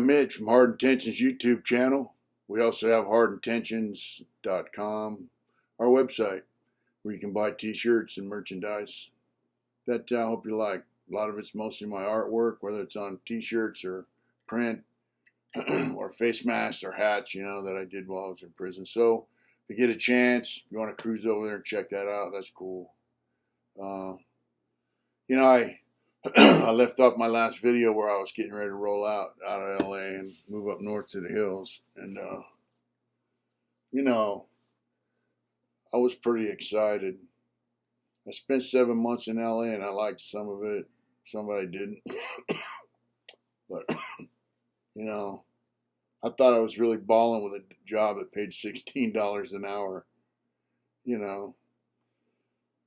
I'm Mitch from Hard Intentions YouTube channel. We also have hardintentions.com, our website, where you can buy t-shirts and merchandise that I hope you like. A lot of it's mostly my artwork, whether it's on t-shirts or print or face masks or hats, that I did while I was in prison. So if you get a chance, you want to cruise over there and check that out, that's cool. I I left off my last video where I was getting ready to roll out of LA and move up north to the hills. And, I was pretty excited. I spent 7 months in LA and I liked some of it. Some of it I didn't. But, I thought I was really balling with a job that paid $16 an hour,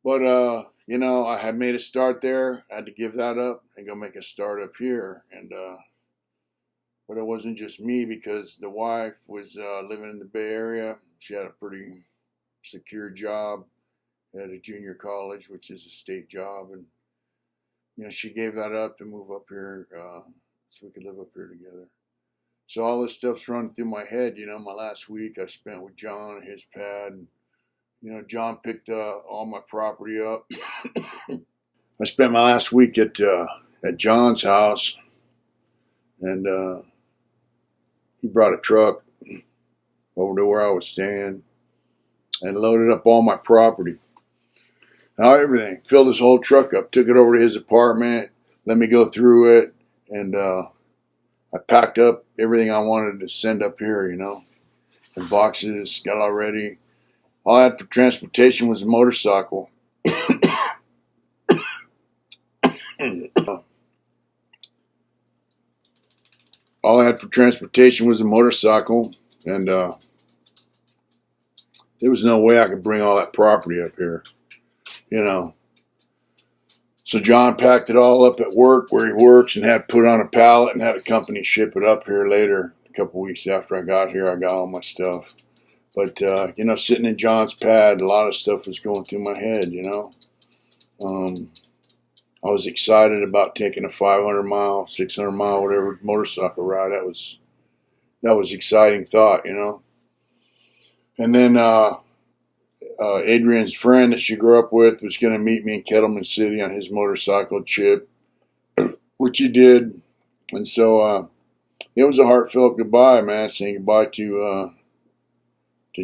But, I had made a start there. I had to give that up and go make a start up here. And, but it wasn't just me, because the wife was living in the Bay Area. She had a pretty secure job at a junior college, which is a state job. And, she gave that up to move up here so we could live up here together. So all this stuff's running through my head. My last week I spent with John and his pad. And, John picked all my property up. I spent my last week at John's house, and he brought a truck over to where I was staying and loaded up all my property. Now everything, filled his whole truck up, took it over to his apartment, let me go through it, and I packed up everything I wanted to send up here, in boxes, got all ready. All I had for transportation was a motorcycle. All I had for transportation was a motorcycle, and there was no way I could bring all that property up here, So John packed it all up at work where he works and had put on a pallet and had a company ship it up here later. A couple weeks after I got here, I got all my stuff. But, sitting in John's pad, a lot of stuff was going through my head, I was excited about taking a 500-mile, 600-mile, whatever motorcycle ride. That was exciting thought, And then Adrian's friend that she grew up with was going to meet me in Kettleman City on his motorcycle, Chip, which he did. And so it was a heartfelt goodbye, man, saying goodbye to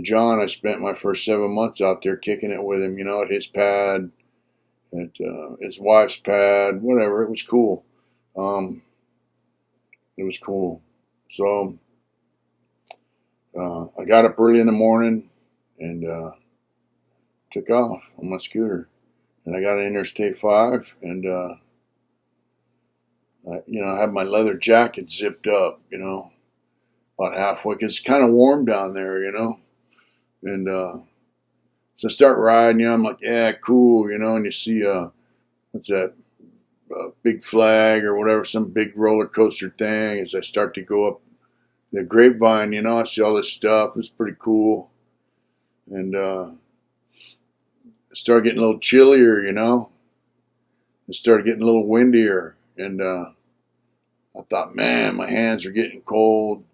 John. I spent my first 7 months out there kicking it with him, at his pad, at his wife's pad, whatever. It was cool. It was cool. So I got up early in the morning and took off on my scooter. And I got on Interstate 5 and, I had my leather jacket zipped up, about halfway, because it's kind of warm down there, And so I start riding, I'm like, yeah, cool, and you see, what's that, big flag or whatever, some big roller coaster thing. As I start to go up the grapevine, I see all this stuff. It's pretty cool. And it started getting a little chillier, It started getting a little windier. And I thought, man, my hands are getting cold.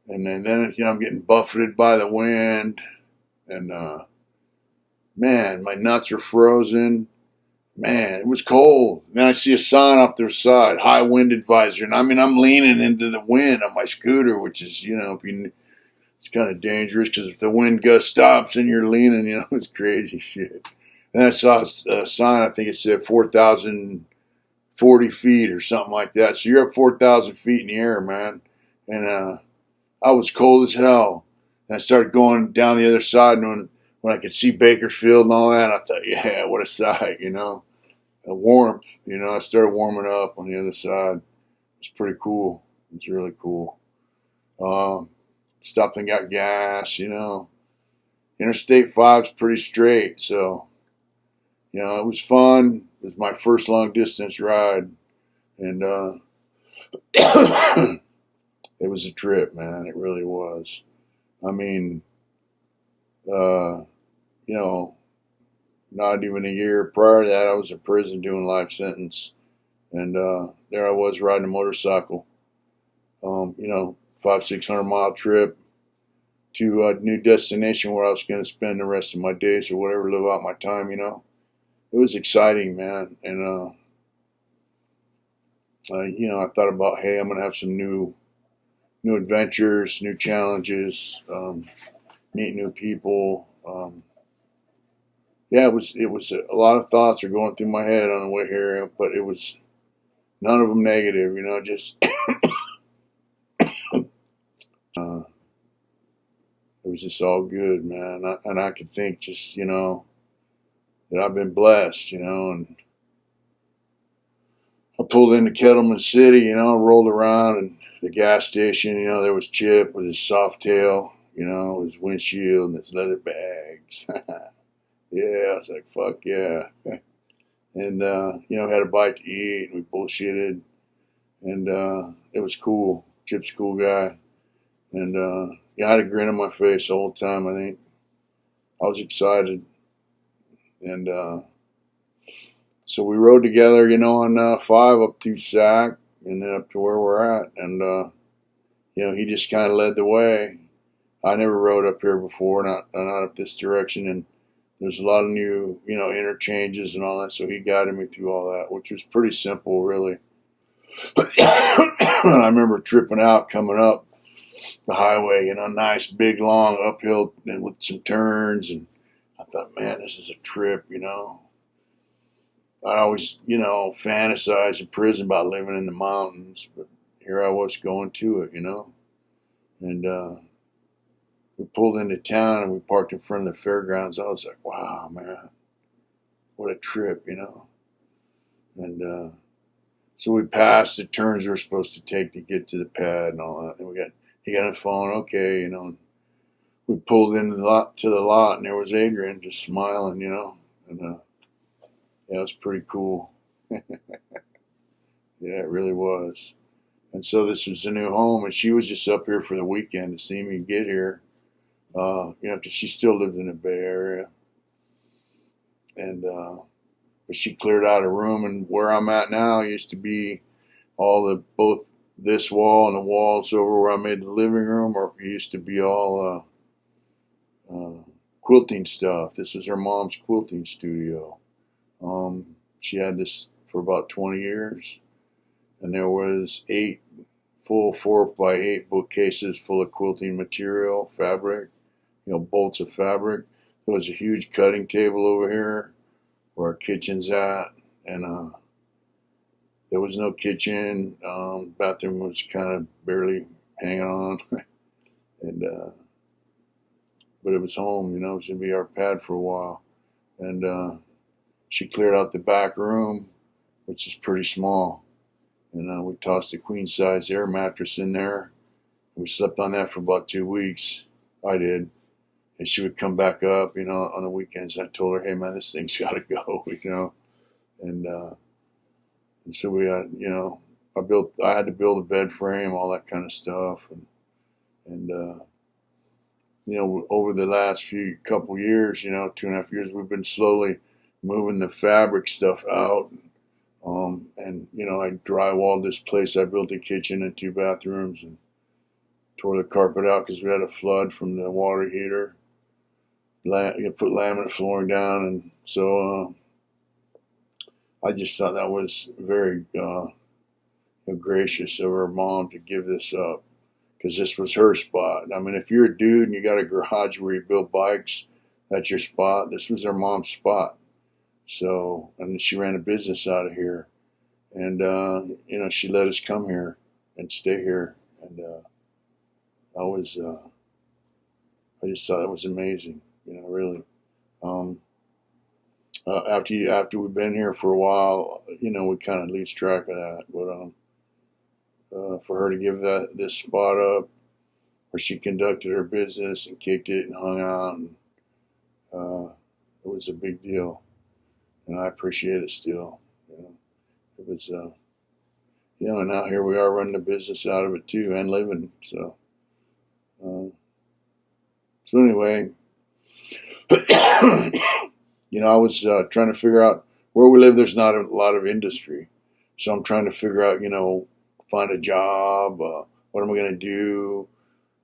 And then I'm getting buffeted by the wind. And, man, my nuts are frozen. Man, it was cold. And then I see a sign off their side, high wind advisory. And I'm leaning into the wind on my scooter, which is, it's kind of dangerous, because if the wind gust stops and you're leaning, it's crazy shit. And I saw a sign, I think it said 4,040 feet or something like that. So you're up 4,000 feet in the air, man. And I was cold as hell. And I started going down the other side, and when I could see Bakersfield and all that, I thought, yeah, what a sight, A warmth, I started warming up on the other side. It's pretty cool. It's really cool. Stopped and got gas, Interstate 5's pretty straight, so, it was fun. It was my first long distance ride, and it was a trip, man. It really was. I mean, not even a year prior to that, I was in prison doing life sentence. And there I was riding a motorcycle. You know, 500-600 mile trip to a new destination where I was going to spend the rest of my days or whatever, live out my time. You know, it was exciting, man. And you know, I thought about, hey, I'm going to have some new adventures, new challenges, meet new people. Yeah, it was a lot of thoughts are going through my head on the way here, but it was none of them negative. You know, just uh, it was just all good, man. And I could think just, you know, that I've been blessed, you know. And I pulled into Kettleman City, you know, rolled around, and the gas station, you know, there was Chip with his soft tail, you know, his windshield and his leather bags. Yeah, I was like, fuck yeah. And, you know, had a bite to eat, and we bullshitted, and it was cool. Chip's a cool guy. And yeah, I had a grin on my face the whole time, I think. I was excited. And so we rode together, you know, on 5 up through Sac and then up to where we're at. And, you know, he just kind of led the way. I never rode up here before, not up this direction. And there's a lot of new, you know, interchanges and all that. So he guided me through all that, which was pretty simple, really. I remember tripping out coming up the highway, you know, nice, big, long uphill and with some turns. And I thought, man, this is a trip, you know. I always, you know, fantasized in prison about living in the mountains, but here I was going to it, you know. And we pulled into town and we parked in front of the fairgrounds. I was like, wow, man, what a trip, you know. And so we passed the turns we were supposed to take to get to the pad and all that. And he got on the phone, okay, you know. We pulled into the lot, and there was Adrian just smiling, you know. And yeah, it was pretty cool. Yeah, it really was. And so this was a new home, and she was just up here for the weekend to see me get here. You know, because she still lived in the Bay Area. And but she cleared out a room, and where I'm at now used to be both this wall and the walls over where I made the living room, or it used to be all quilting stuff. This was her mom's quilting studio. She had this for about 20 years, and there was 8 full 4x8 bookcases full of quilting material, fabric, you know, bolts of fabric. There was a huge cutting table over here where our kitchen's at, and there was no kitchen. Bathroom was kind of barely hanging on, and but it was home. You know, it was gonna be our pad for a while, and she cleared out the back room, which is pretty small, and we tossed a queen size air mattress in there. We slept on that for about 2 weeks. I did. And she would come back up, you know, on the weekends. I told her, hey, man, this thing's got to go, you know. And so we had, you know, I had to build a bed frame, all that kind of stuff. And you know, over the last couple years, you know, 2.5 years, we've been slowly moving the fabric stuff out. And, you know, I drywalled this place. I built a kitchen and 2 bathrooms and tore the carpet out because we had a flood from the water heater. You put laminate flooring down, and so I just thought that was very gracious of her mom to give this up, because this was her spot. I mean, if you're a dude and you got a garage where you build bikes, that's your spot. This was her mom's spot. So, and she ran a business out of here, and you know, she let us come here and stay here, and I just thought it was amazing. You know, really. After we've been here for a while, you know, we kind of lose track of that. But for her to give this spot up, where she conducted her business and kicked it and hung out, and it was a big deal, and I appreciate it still. You know, it was, you know, and now here we are running the business out of it too and living. So, so anyway. You know, I was trying to figure out where we live. There's not a lot of industry, so I'm trying to figure out, you know, find a job, What am I going to do?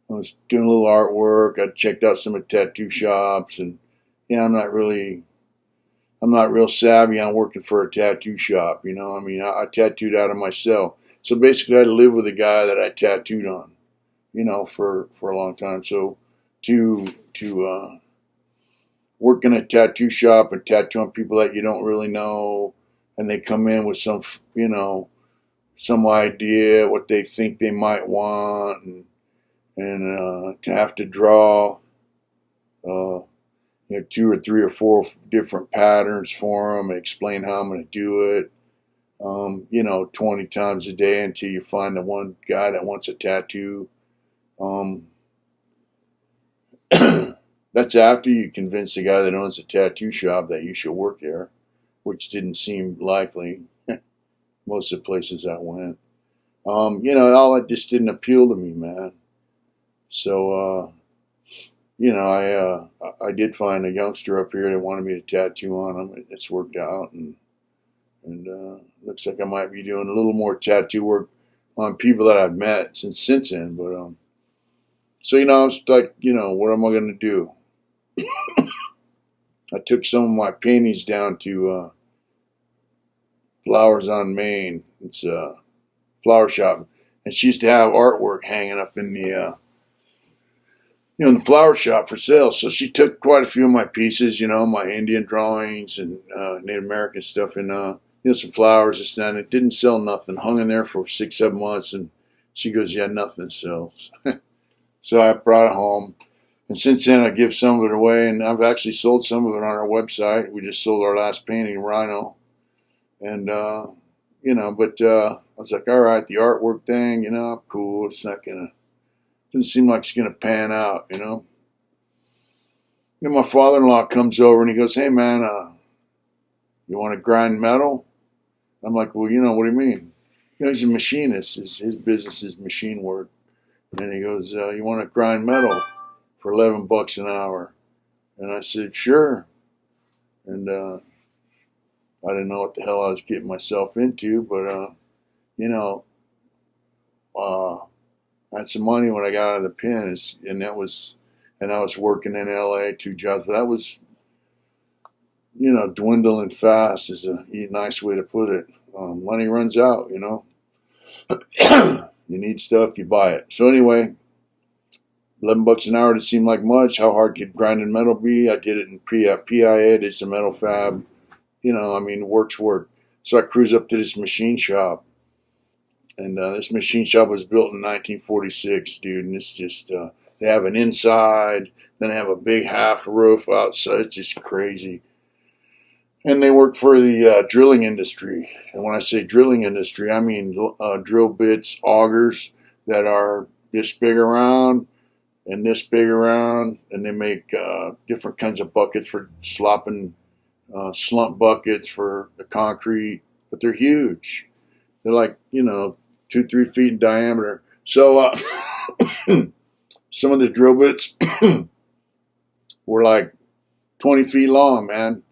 I was doing a little artwork. I checked out some of the tattoo shops, and yeah, I'm not real savvy on working for a tattoo shop. You know, I mean, I tattooed out of myself. So basically, I had to live with a guy that I tattooed on, you know, for a long time. So to work in a tattoo shop and tattoo on people that you don't really know, and they come in with some, you know, some idea what they think they might want, and to have to draw, you know, 2 or 3 or 4 different patterns for them and explain how I'm going to do it. You know, 20 times a day until you find the one guy that wants a tattoo. Um, that's after you convince the guy that owns a tattoo shop that you should work there, which didn't seem likely most of the places I went. You know, all that just didn't appeal to me, man. So, you know, I did find a youngster up here that wanted me to tattoo on him. It's worked out, and looks like I might be doing a little more tattoo work on people that I've met since then. But so you know, it's like, you know, what am I going to do? I took some of my paintings down to Flowers on Main. It's a flower shop, and she used to have artwork hanging up in the you know, in the flower shop for sale. So she took quite a few of my pieces, you know, my Indian drawings and Native American stuff, and you know, some flowers and stuff. And it didn't sell nothing. Hung in there for 6, 7 months, and she goes, "Yeah, nothing sells." So I brought it home, and since then I give some of it away, and I've actually sold some of it on our website. We just sold our last painting, Rhino, and you know, but I was like, all right, the artwork thing, you know, cool. It's not gonna. Doesn't seem like it's going to pan out, you know. You know, my father-in-law comes over and he goes, "Hey, man, you want to grind metal?" I'm like, "Well, you know, what do you mean?" You know, he's a machinist. His business is machine work. And he goes, "You want to grind metal for $11 an hour?" And I said, "Sure." And I didn't know what the hell I was getting myself into, but, you know, uh, I had some money when I got out of the pen, and I was working in LA, 2 jobs, but that was, you know, dwindling fast is a nice way to put it. Money runs out, you know. You need stuff, you buy it. So anyway, $11 an hour didn't seem like much. How hard could grinding metal be? I did it in PIA, did some metal fab. You know, I mean, work's work. So I cruise up to this machine shop. And this machine shop was built in 1946, dude. And it's just, they have an inside, then they have a big half roof outside. It's just crazy. And they work for the drilling industry. And when I say drilling industry, I mean drill bits, augers that are this big around and this big around. And they make different kinds of buckets for slopping, slump buckets for the concrete. But they're huge. They're like, you know, 2, 3 feet in diameter. So some of the drill bits were like 20 feet long, man.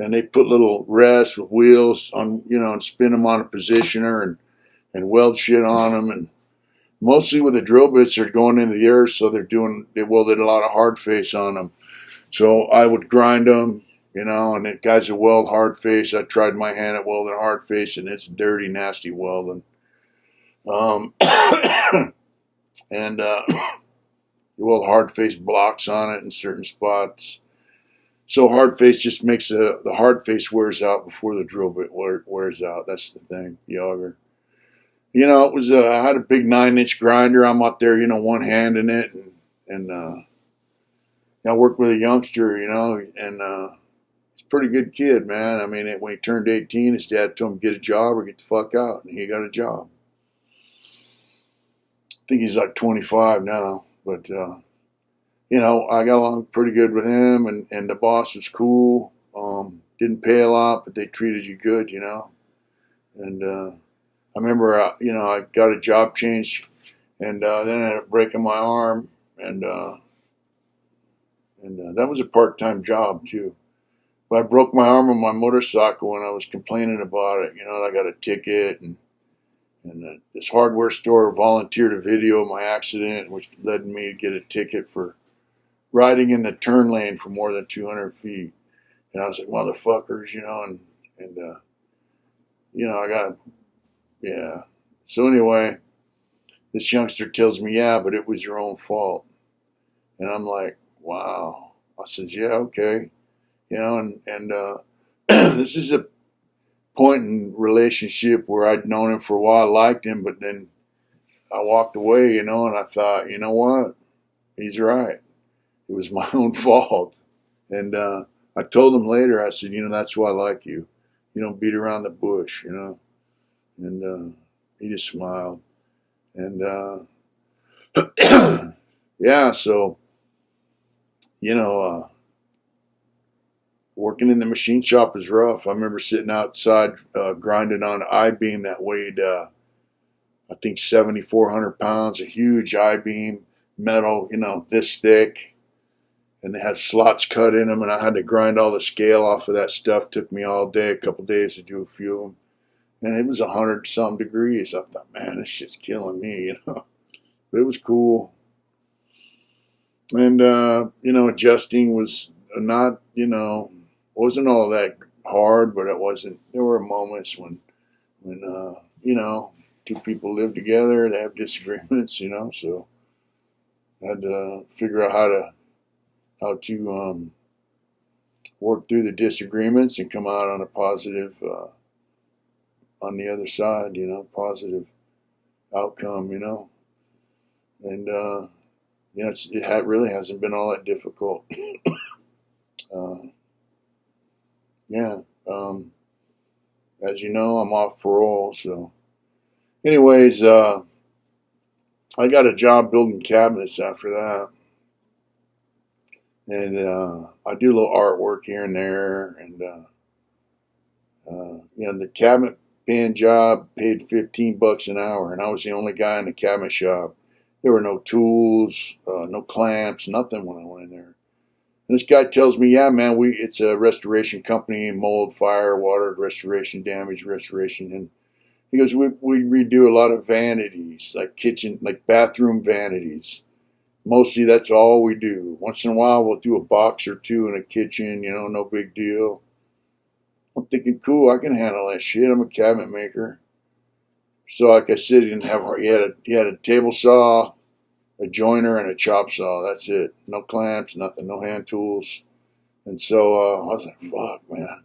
And they put little rests with wheels on, you know, and spin them on a positioner and weld shit on them. And mostly with the drill bits, they're going into the earth, so they welded a lot of hard face on them. So I would grind them, you know, and the guys that weld hard face, I tried my hand at welding hard face, and it's dirty, nasty welding. And you weld hard face blocks on it in certain spots. So hard face just makes the hard face wears out before the drill bit wears out. That's the thing, the auger. You know, it was I had a big 9-inch grinder. I'm out there, you know, one hand in it, and I worked with a youngster, you know, and he's a pretty good kid, man. I mean, when he turned 18, his dad told him get a job or get the fuck out, and he got a job. I think he's like 25 now, but. You know, I got along pretty good with him, and the boss was cool. Didn't pay a lot, but they treated you good, you know. And I remember, you know, I got a job change, and then I ended up breaking my arm, and that was a part-time job too. But I broke my arm on my motorcycle, and I was complaining about it. You know, I got a ticket, and And this hardware store volunteered to video my accident, which led me to get a ticket for riding in the turn lane for more than 200 feet. And I was like, motherfuckers, I got, yeah. So anyway, this youngster tells me, yeah, but it was your own fault. And I'm like, wow. I said, yeah, okay. This is a point in relationship where I'd known him for a while, liked him, but then I walked away, and I thought, you know what? He's right. It was my own fault. And I told him later, I said, that's why I like you. You don't beat around the bush, And he just smiled. And yeah, so, working in the machine shop was rough. I remember sitting outside grinding on an I-beam that weighed, I think, 7,400 pounds, a huge I-beam, metal, this thick. And they had slots cut in them, and I had to grind all the scale off of that stuff. Took me all day, a couple days to do a few of them. And it was 100-something degrees. I thought, man, this shit's killing me, But it was cool. And, adjusting was not, wasn't all that hard, but it wasn't. There were moments when two people live together, they have disagreements, so I had to figure out how to work through the disagreements and come out on a positive, on the other side, positive outcome, and it really hasn't been all that difficult. Yeah. As you know, I'm off parole, so anyways, I got a job building cabinets after that. And I do a little artwork here and there. And, the cabinet band job paid $15 an hour. And I was the only guy in the cabinet shop. There were no tools, no clamps, nothing when I went in there. And this guy tells me, yeah, man, it's a restoration company, mold, fire, water, restoration, damage, restoration. And he goes, we redo a lot of vanities, like bathroom vanities. Mostly that's all we do. Once in a while we'll do a box or two in a kitchen, no big deal. I'm thinking, cool, I can handle that shit. I'm a cabinet maker. So like I said, he had a table saw, a joiner, and a chop saw. That's it. No clamps, nothing, no hand tools. And so I was like, fuck, man,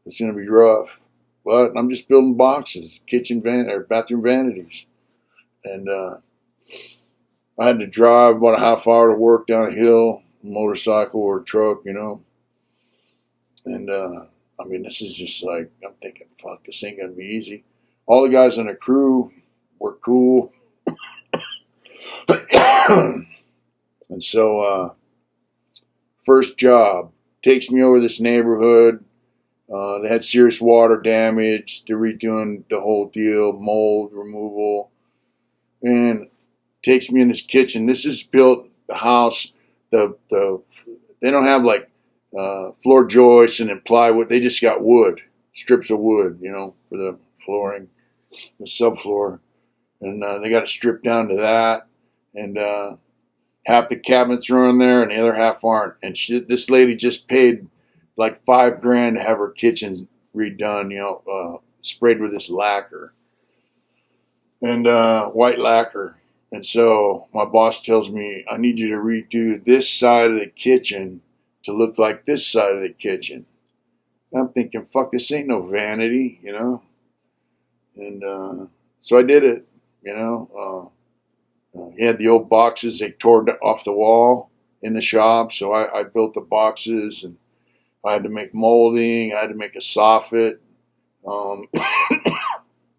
it's gonna be rough. But I'm just building boxes, bathroom vanities. And I had to drive about a half hour to work down a hill, motorcycle or truck, And this is just like, I'm thinking, fuck, this ain't gonna be easy. All the guys on the crew were cool. And so, first job takes me over this neighborhood. They had serious water damage. They're redoing the whole deal, mold removal, and takes me in this kitchen. This is built the house. They don't have like floor joists and then plywood. They just got wood, strips of wood, for the flooring, the subfloor, and they got it stripped down to that. And half the cabinets are on there, and the other half aren't. And this lady just paid like $5,000 to have her kitchen redone, sprayed with this lacquer and white lacquer. And so my boss tells me, I need you to redo this side of the kitchen to look like this side of the kitchen. And I'm thinking, fuck, this ain't no vanity, And so I did it, He had the old boxes they tore off the wall in the shop. So I built the boxes, and I had to make molding. I had to make a soffit,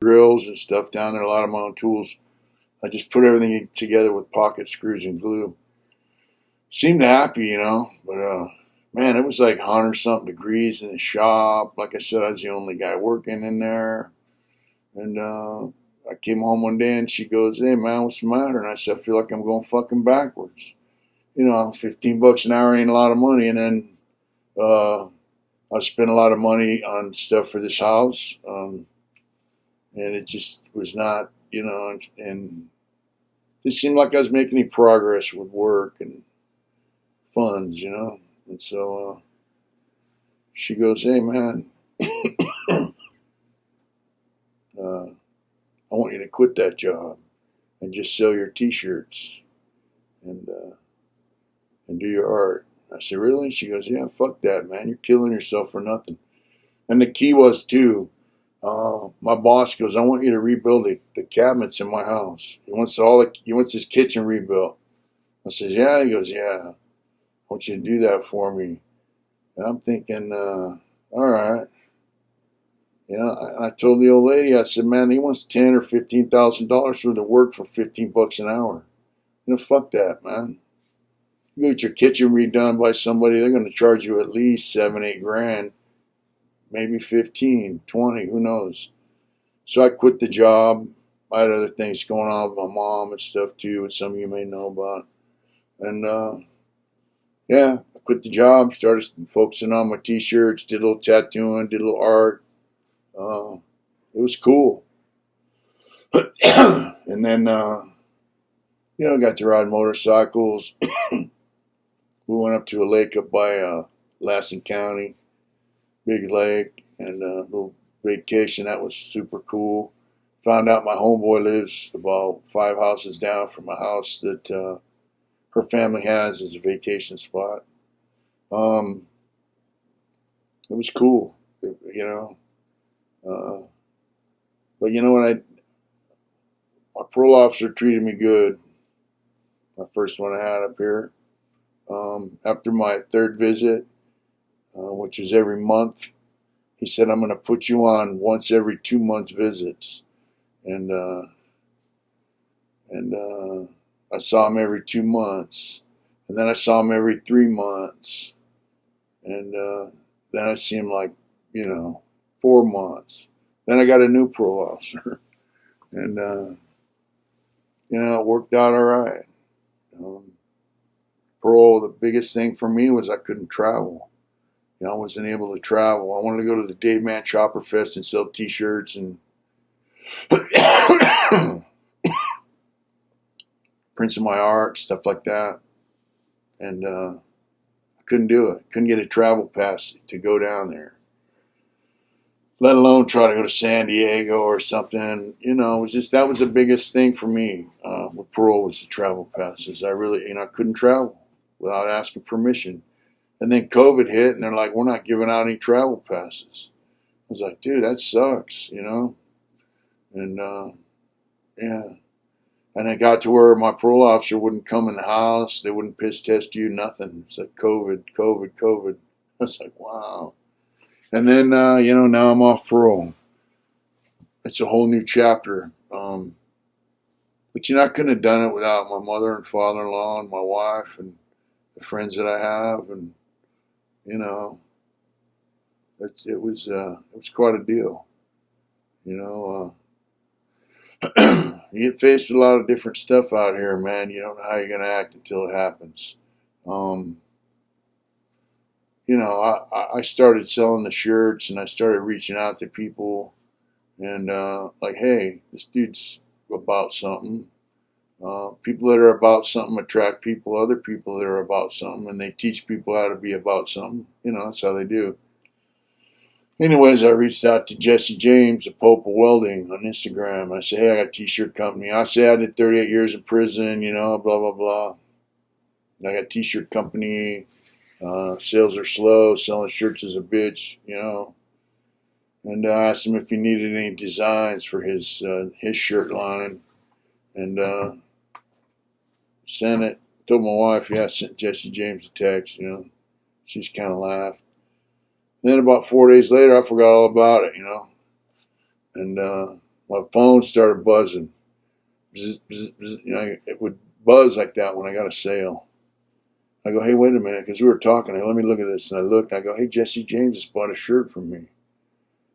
drills and stuff down there, a lot of my own tools. I just put everything together with pocket screws and glue. Seemed happy, but man, it was like 100-something degrees in the shop. Like I said, I was the only guy working in there. And I came home one day and she goes, hey man, what's the matter? And I said, I feel like I'm going fucking backwards. $15 an hour ain't a lot of money. And then I spent a lot of money on stuff for this house. and it just was not, and it didn't seem like I was making any progress with work and funds, and so she goes, "Hey man, uh, I want you to quit that job and just sell your T-shirts and and do your art." I said, "Really?" She goes, "Yeah, fuck that, man. You're killing yourself for nothing." And the key was too. My boss goes, "I want you to rebuild the cabinets in my house. He wants his kitchen rebuilt." I says, "Yeah." He goes, "Yeah, I want you to do that for me." And I'm thinking, all right. I told the old lady, I said, "Man, he wants $10,000 or $15,000 worth of work for $15 an hour. Fuck that, man. You get your kitchen redone by somebody, they're going to charge you at least 7, 8 grand, maybe 15, 20, who knows?" So I quit the job. I had other things going on with my mom and stuff too, which some of you may know about. And yeah, I quit the job, started focusing on my T-shirts, did a little tattooing, did a little art. Uh, it was cool. And then, got to ride motorcycles. We went up to a lake up by Lassen County, big lake, and a little vacation. That was super cool. Found out my homeboy lives about 5 houses down from a house that her family has as a vacation spot. It was cool, Uh, but you know what? My parole officer treated me good. My first one I had up here. After my third visit, which was every month, he said, "I'm going to put you on once every 2 months visits," and I saw him every 2 months, and then I saw him every 3 months, and then I see him like 4 months. Then I got a new parole officer, and it worked out all right. Parole, the biggest thing for me was I couldn't travel. I wasn't able to travel. I wanted to go to the Dave Man Chopper Fest and sell T-shirts and prints of my art, stuff like that. And I couldn't do it. Couldn't get a travel pass to go down there, let alone try to go to San Diego or something. It was just, that was the biggest thing for me with parole, was the travel passes. I really, I couldn't travel without asking permission. And then COVID hit, and they're like, "We're not giving out any travel passes." I was like, "Dude, that sucks," And yeah. And it got to where my parole officer wouldn't come in the house. They wouldn't piss test you, nothing. It's like COVID, COVID, COVID. I was like, wow. And then, now I'm off parole. It's a whole new chapter. But I couldn't have done it without my mother and father-in-law and my wife and the friends that I have. And, it was quite a deal. You get faced with a lot of different stuff out here, man. You don't know how you're going to act until it happens. I started selling the shirts, and I started reaching out to people, and like, "Hey, this dude's about something." People that are about something attract other people that are about something, and they teach people how to be about something. That's how they do. Anyways, I reached out to Jesse James, the Pope of Welding, on Instagram. I said, "Hey, I got a T-shirt company." I say I did 38 years in prison, blah, blah, blah. I got a T-shirt company. Sales are slow. Selling shirts is a bitch, And I asked him if he needed any designs for his shirt line. And sent it. Told my wife, yeah, I sent Jesse James a text, She's kind of laughed. Then about 4 days later, I forgot all about it, And my phone started buzzing. Bzz, bzz, bzz. It would buzz like that when I got a sale. I go, "Hey, wait a minute," because we were talking. Hey, let me look at this. And I looked, and I go, "Hey, Jesse James just bought a shirt from me."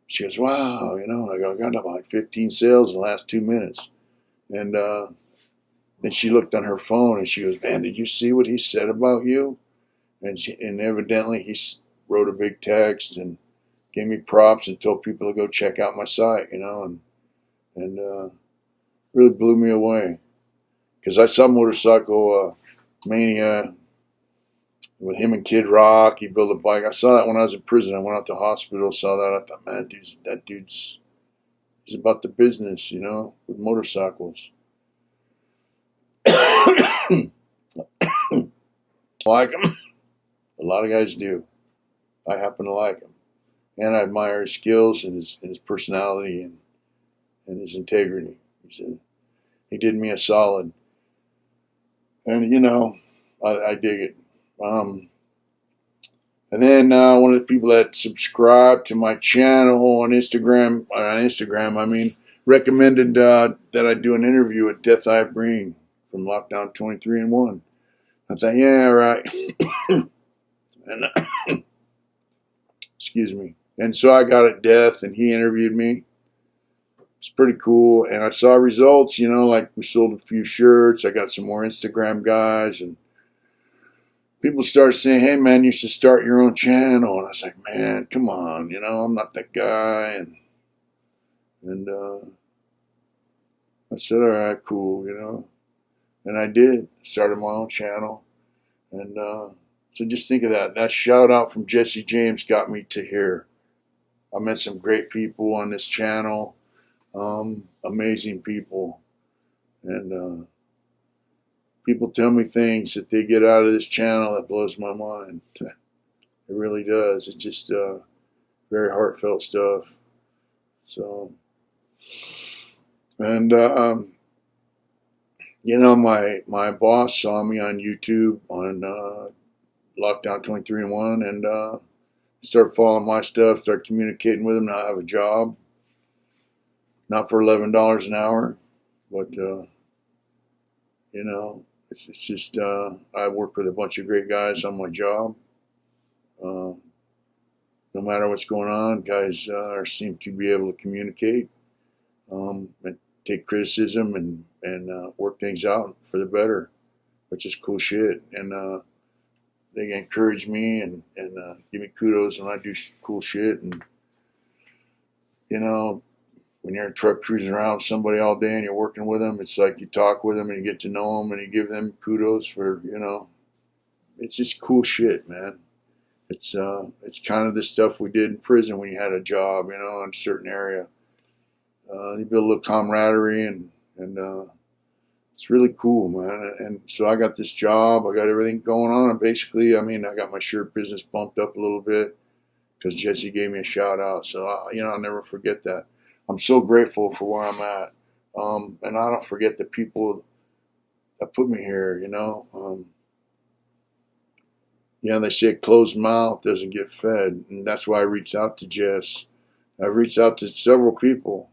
She goes, "Wow," And I go, "I got about like 15 sales in the last 2 minutes." And then she looked on her phone, and she goes, "Man, did you see what he said about you?" And evidently he wrote a big text and gave me props and told people to go check out my site, And and really blew me away. Because I saw Motorcycle Mania with him and Kid Rock. He built a bike. I saw that when I was in prison. I went out to the hospital, saw that. I thought, man, that dude's he's about the business, you know, with motorcycles. Like him. A lot of guys do. I happen to like him. And I admire his skills and his personality and his integrity. He did me a solid. And, you know, I dig it. And then one of the people that subscribed to my channel on Instagram, I mean, recommended that I do an interview with Death Eye Breen from Lockdown 23 and 1. I thought, yeah, right. And excuse me. And so I got at Death, and he interviewed me. It's pretty cool. And I saw results, you know, like we sold a few shirts. I got some more Instagram guys, and people started saying, hey, man, you should start your own channel. And I was like, man, come on, you know, I'm not that guy. And I said, all right, cool, you know. And I did. Started my own channel. And so just think of that. That shout out from Jesse James got me to here. I met some great people on this channel. Amazing people. And people tell me things that they get out of this channel that blows my mind. It really does. It's just very heartfelt stuff. So, and you know, my boss saw me on YouTube on Lockdown 23 and 1, and started following my stuff, started communicating with him. Now I have a job, not for $11 an hour, but you know, it's just I work with a bunch of great guys on my job. No matter what's going on, guys seem to be able to communicate and take criticism and work things out for the better, which is cool shit. And they encourage me and give me kudos when I do cool shit. And you know, when you're in a truck cruising around with somebody all day and you're working with them, it's like you talk with them and you get to know them and you give them kudos for, you know, it's just cool shit, man. It's kind of the stuff we did in prison when you had a job, you know, in a certain area. You build a little camaraderie and it's really cool, man. And so I got this job, I got everything going on, and basically, I mean, I got my shirt business bumped up a little bit because Jesse gave me a shout out. So you know, I'll never forget that. I'm so grateful for where I'm at, and I don't forget the people that put me here. You know, yeah, they say a closed mouth doesn't get fed, and that's why I reached out to Jess. I've reached out to several people.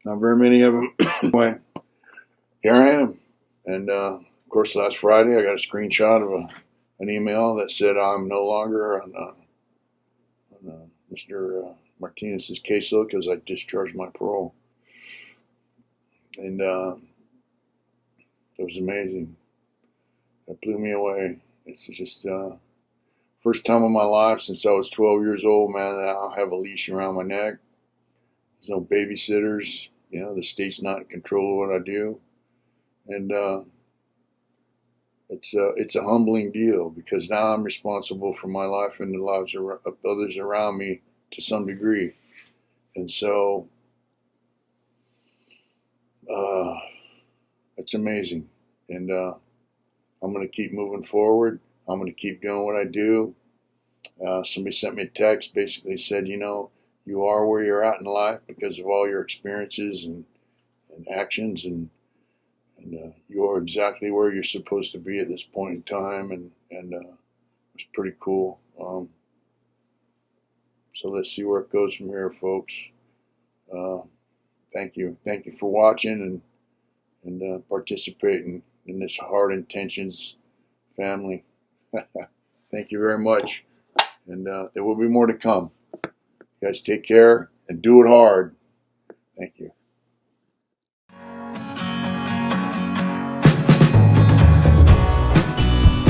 Not very many of them. Anyway, here I am. And of course, last Friday, I got a screenshot of an email that said I'm no longer on Mr. Martinez's caseload because I discharged my parole. And it was amazing. It blew me away. It's just first time in my life since I was 12 years old, man, that I'll have a leash around my neck. There's no babysitters. You know, the state's not in control of what I do. And it's a humbling deal because now I'm responsible for my life and the lives of others around me to some degree. And so it's amazing. And I'm going to keep moving forward. I'm going to keep doing what I do. Somebody sent me a text, basically said, you know, you are where you're at in life because of all your experiences and actions, and you are exactly where you're supposed to be at this point in time, and it's pretty cool. So let's see where it goes from here, folks. Thank you for watching and participating in this Hard Intentions family. Thank you very much, and there will be more to come. You guys take care and do it hard. Thank you.